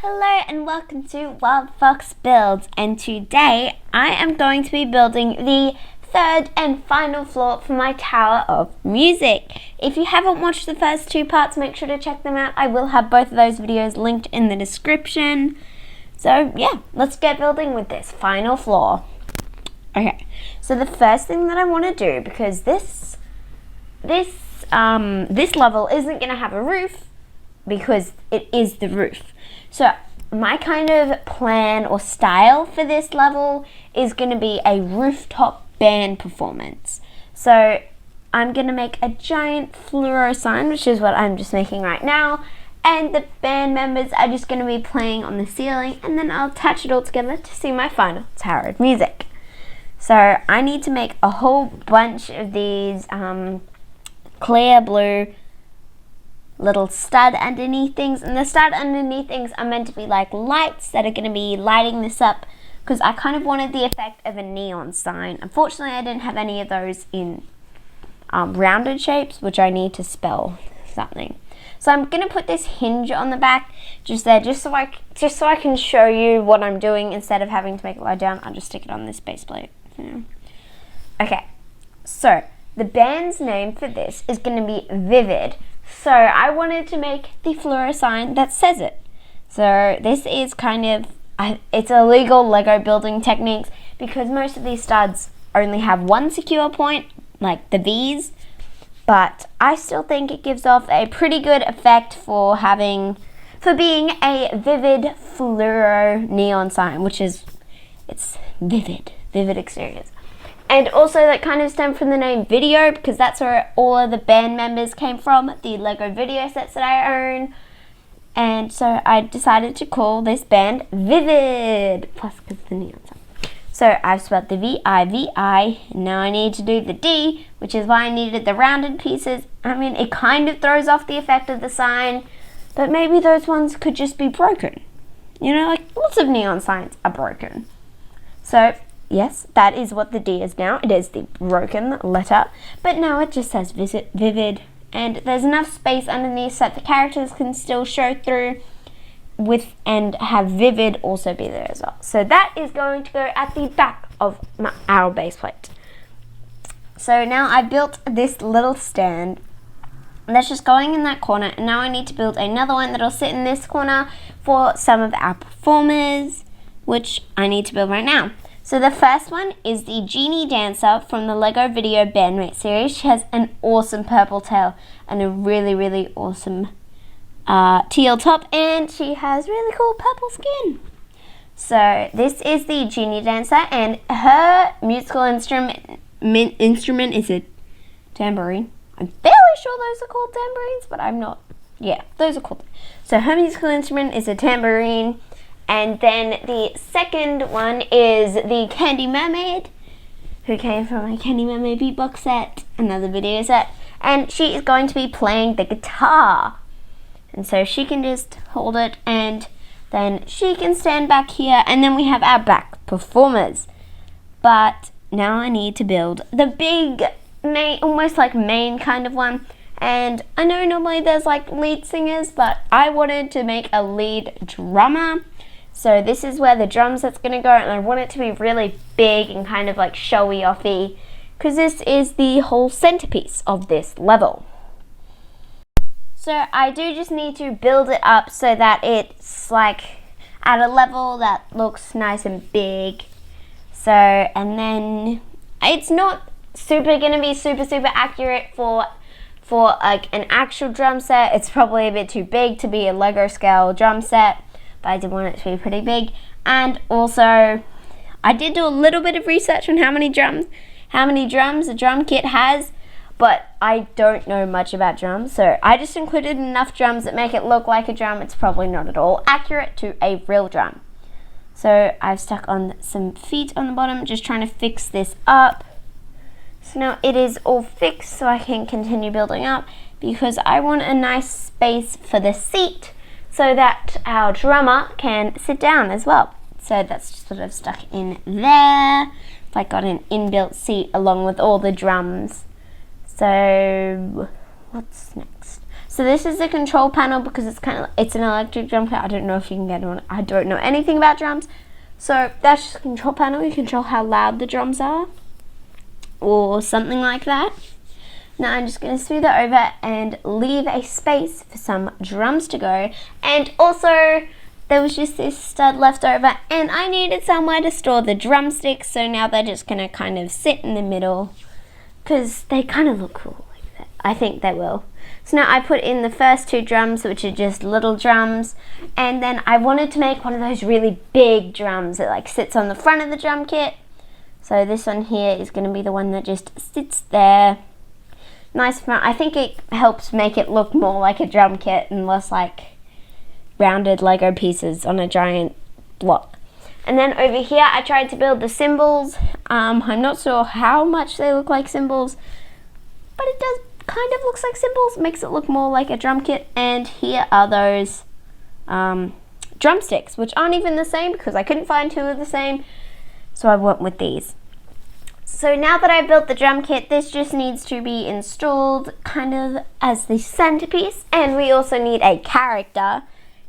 Hello and welcome to Wildfox Builds, and today I am going to be building the third and final floor for my Tower of Music. If you haven't watched the first two parts, make sure to check them out. I will have both of those videos linked in the description. So yeah, let's get building with this final floor. Okay, so the first thing that I want to do, because this level isn't going to have a roof, because it is the roof. So my kind of plan or style for this level is going to be a rooftop band performance. So I'm going to make a giant fluoro sign, which is what I'm just making right now, and the band members are just going to be playing on the ceiling, and then I'll attach it all together to see my final Tower of Music. So I need to make a whole bunch of these clear blue little stud underneath things, and the stud underneath things are meant to be like lights that are going to be lighting this up, because I kind of wanted the effect of a neon sign. Unfortunately, I didn't have any of those in rounded shapes, which I need to spell something. So I'm going to put this hinge on the back just there, just so I can show you what I'm doing instead of having to make it lie down. I'll just stick it on this base plate. Okay, so the band's name for this is going to be Vivid. So I wanted to make the fluoro sign that says it. So this is kind of, it's a legal Lego building techniques, because most of these studs only have one secure point, like the V's, but I still think it gives off a pretty good effect for being a vivid fluoro neon sign, which is, it's vivid exteriors. And also that kind of stemmed from the name Video, because that's where all of the band members came from, the Lego video sets that I own. And so I decided to call this band Vivid, plus because the neon sign. So I've spelled the V-I-V-I, and now I need to do the D, which is why I needed the rounded pieces. I mean, it kind of throws off the effect of the sign, but maybe those ones could just be broken. You know, like lots of neon signs are broken. So yes, that is what the D is now. It is the broken letter, but now it just says Vivid, and there's enough space underneath so that the characters can still show through and have Vivid also be there as well. So that is going to go at the back of our base plate. So now I built this little stand that's just going in that corner, and now I need to build another one that'll sit in this corner for some of our performers, which I need to build right now. So the first one is the Genie Dancer from the Lego Video Bandmate series. She has an awesome purple tail and a really, really awesome teal top, and she has really cool purple skin. So this is the Genie Dancer, and her musical instrument is a tambourine. I'm fairly sure those are called tambourines, but I'm not. Yeah, those are called. So her musical instrument is a tambourine. And then the second one is the Candy Mermaid, who came from my Candy Mermaid beatbox set, another video set, and she is going to be playing the guitar. And so she can just hold it, and then she can stand back here, and then we have our back performers. But now I need to build the big, almost like main kind of one. And I know normally there's like lead singers, but I wanted to make a lead drummer. So this is where the drum set's going to go, and I want it to be really big and kind of like showy-offy, because this is the whole centerpiece of this level. So I do just need to build it up so that it's like at a level that looks nice and big. So, and then it's not going to be super accurate for like an actual drum set. It's probably a bit too big to be a Lego scale drum set, but I did want it to be pretty big. And also, I did do a little bit of research on how many drums a drum kit has, but I don't know much about drums, so I just included enough drums that make it look like a drum. It's probably not at all accurate to a real drum. So I've stuck on some feet on the bottom, just trying to fix this up. So now it is all fixed, so I can continue building up, because I want a nice space for the seat, so that our drummer can sit down as well. So that's just sort of stuck in there. I got an inbuilt seat along with all the drums. So what's next? So this is the control panel because it's an electric drum kit. I don't know if you can get one. I don't know anything about drums. So that's just the control panel. You control how loud the drums are or something like that. Now I'm just going to smooth it over and leave a space for some drums to go. And also there was just this stud left over and I needed somewhere to store the drumsticks. So now they're just going to kind of sit in the middle because they kind of look cool like that. I think they will. So now I put in the first 2 drums, which are just little drums, and then I wanted to make one of those really big drums that like sits on the front of the drum kit. So this one here is going to be the one that just sits there. Nice front. I think it helps make it look more like a drum kit and less like rounded Lego pieces on a giant block. And then over here I tried to build the cymbals. I'm not sure how much they look like cymbals, but it does kind of looks like cymbals, makes it look more like a drum kit. And here are those drumsticks, which aren't even the same because I couldn't find 2 of the same, so I went with these. So now that I built the drum kit, this just needs to be installed kind of as the centerpiece, and we also need a character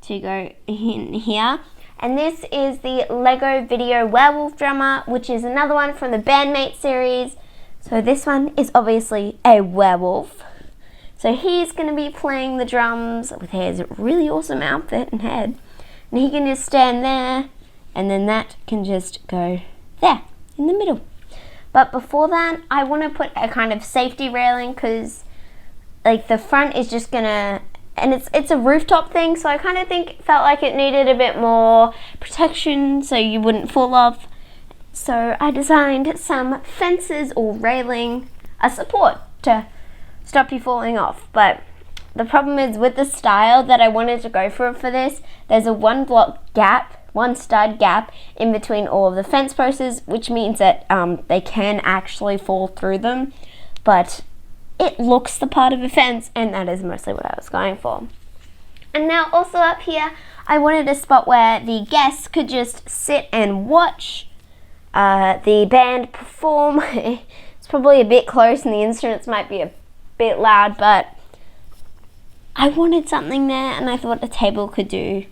to go in here. And this is the Lego Video Werewolf drummer, which is another one from the Bandmate series. So this one is obviously a werewolf. So he's going to be playing the drums with his really awesome outfit and head. And he can just stand there, and then that can just go there in the middle. But before that, I want to put a kind of safety railing because like the front is just going to, and it's a rooftop thing, so I kind of felt like it needed a bit more protection so you wouldn't fall off. So I designed some fences or railing, a support to stop you falling off. But the problem is with the style that I wanted to go for this, there's a 1 stud gap in between all of the fence posts, which means that they can actually fall through them. But it looks the part of a fence, and that is mostly what I was going for. And now also up here, I wanted a spot where the guests could just sit and watch the band perform. It's probably a bit close and the instruments might be a bit loud, but I wanted something there and I thought a table could do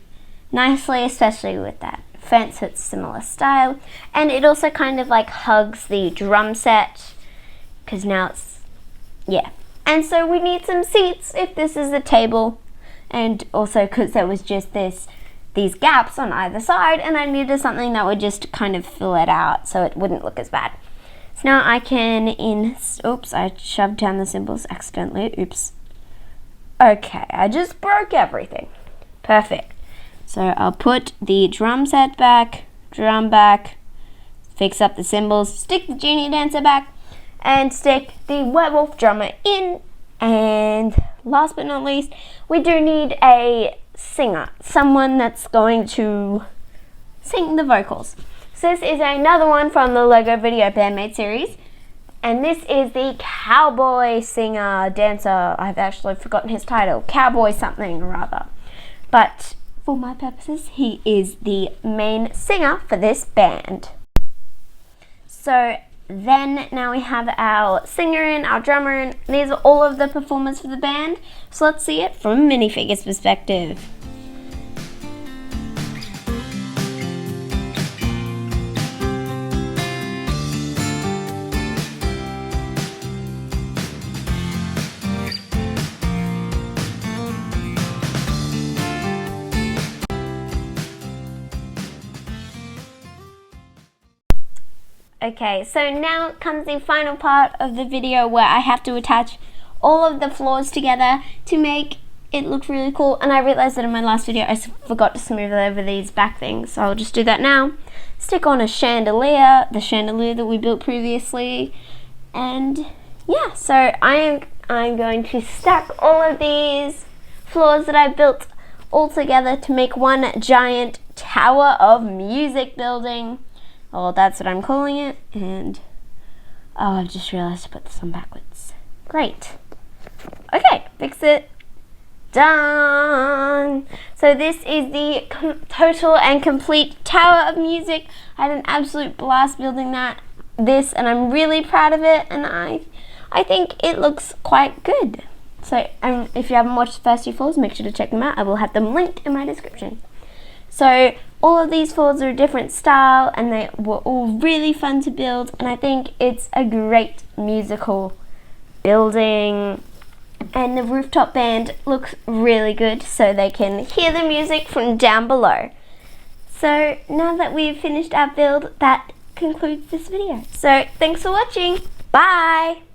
nicely, especially with that fence. It's similar style, and it also kind of like hugs the drum set because now it's, yeah. And so we need some seats if this is a table, and also because there was just these gaps on either side, and I needed something that would just kind of fill it out so it wouldn't look as bad. So now I can oops, I shoved down the cymbals accidentally, oops. Okay, I just broke everything. Perfect. So I'll put the drum set back, drum back, fix up the cymbals, stick the genie dancer back, and stick the werewolf drummer in. And last but not least, we do need a singer, someone that's going to sing the vocals. So this is another one from the Lego Video Bandmate series, and this is the cowboy singer dancer. I've actually forgotten his title, cowboy something or other, but for my purposes he is the main singer for this band. So then now we have our singer in, our drummer in. These are all of the performers for the band. So let's see it from a minifigure's perspective. Okay, so now comes the final part of the video where I have to attach all of the floors together to make it look really cool. And I realized that in my last video I forgot to smooth over these back things, so I'll just do that now. Stick on a chandelier, the chandelier that we built previously, and yeah, so I'm going to stack all of these floors that I built all together to make one giant tower of music building. Well, that's what I'm calling it, and oh, I've just realized to put this on backwards. Great. Okay, fix it. Done. So this is the total and complete tower of music. I had an absolute blast building this, and I'm really proud of it, and I think it looks quite good. So if you haven't watched the first two floors, make sure to check them out. I will have them linked in my description. So all of these floors are a different style and they were all really fun to build, and I think it's a great musical building. And the rooftop band looks really good so they can hear the music from down below. So now that we've finished our build, that concludes this video. So thanks for watching. Bye!